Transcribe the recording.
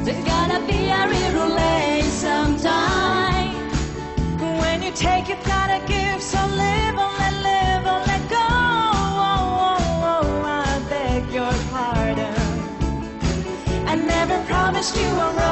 There's gotta be a real relay sometime. When you take, you gotta give. So live or let go. I beg your pardon. I never promised you a